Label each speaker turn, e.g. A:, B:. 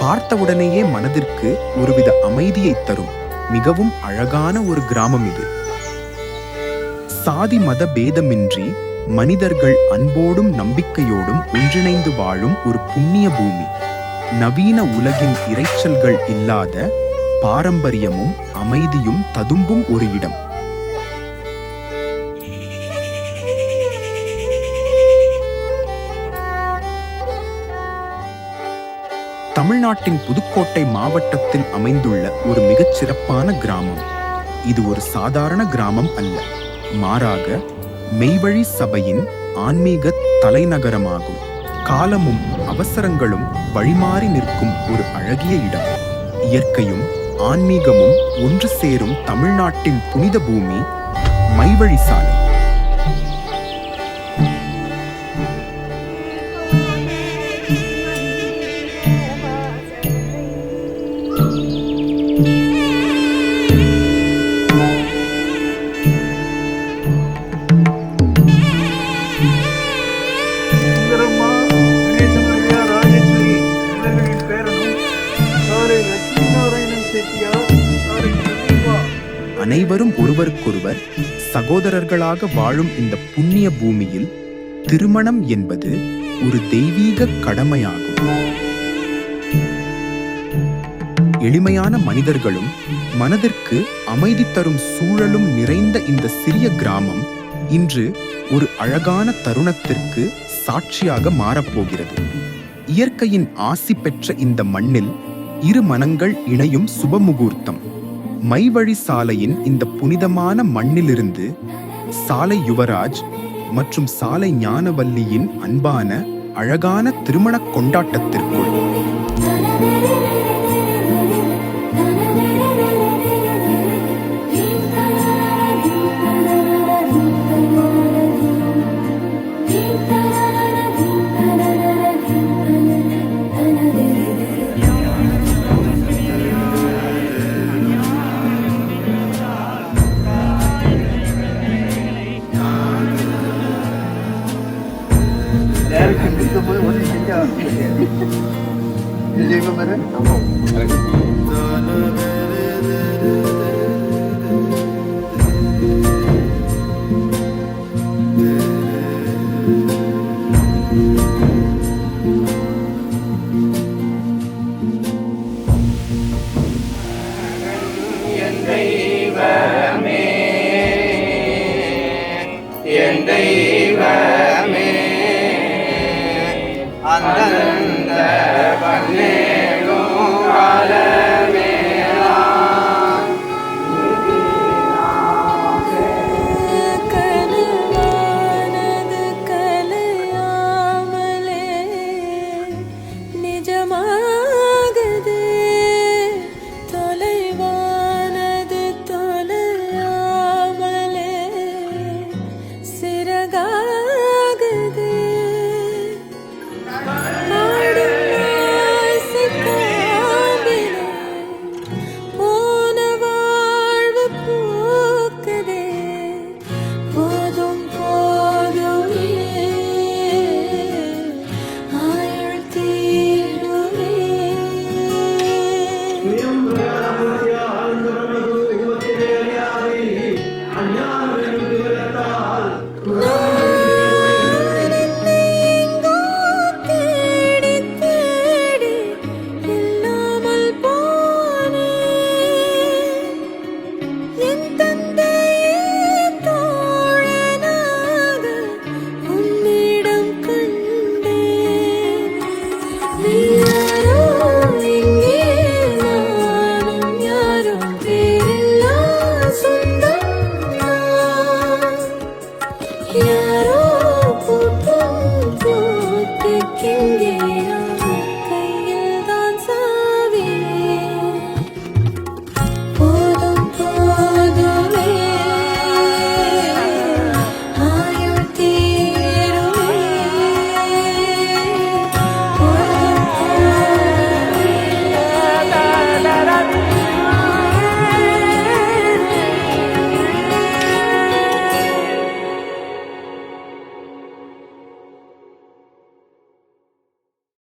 A: பார்த்தவுடனேயே மனதிற்கு ஒருவித அமைதியை தரும் மிகவும் அழகான ஒரு கிராமம் இது. சாதி மத பேதமின்றி மனிதர்கள் அன்போடும் நம்பிக்கையோடும் ஒன்றிணைந்து வாழும் ஒரு புண்ணிய பூமி. நவீன உலகின் இரைச்சல்கள் இல்லாத பாரம்பரியமும் அமைதியும் ததும்பும் ஒரு இடம். தமிழ்நாட்டின் புதுக்கோட்டை மாவட்டத்தில் அமைந்துள்ள ஒரு மிகச்சிறப்பான கிராமம். இது ஒரு சாதாரண கிராமம் அல்ல, மாறாக மெய்வழி சபையின் ஆன்மீக தலைநகரமாகும். காலமும் அவசரங்களும் வழிமாறி நிற்கும் ஒரு அழகிய இடம். இயற்கையும் ஆன்மீகமும் ஒன்று சேரும் தமிழ்நாட்டின் புனித பூமி மைவழி சாலை. அனைவரும் ஒருவருக்கொருவர் சகோதரர்களாக வாழும் இந்த புண்ணிய பூமியில் திருமணம் என்பது ஒரு தெய்வீக கடமையாகும். எளிமையான மனிதர்களும் மனதிற்கு அமைதி தரும் சூழலும் நிறைந்த இந்த சிறிய கிராமம் இன்று ஒரு அழகான தருணத்திற்கு சாட்சியாக மாறப்போகிறது. இயற்கையின் ஆசி பெற்ற இந்த மண்ணில் இரு மனங்கள் இணையும் சுபமுகூர்த்தம். மைவழி சாலையின் இந்த புனிதமான மண்ணிலிருந்து சாலை யுவராஜ் மற்றும் சாலை ஞானவல்லியின் அன்பான அழகான திருமண கொண்டாட்டத்திற்குள்
B: அந்த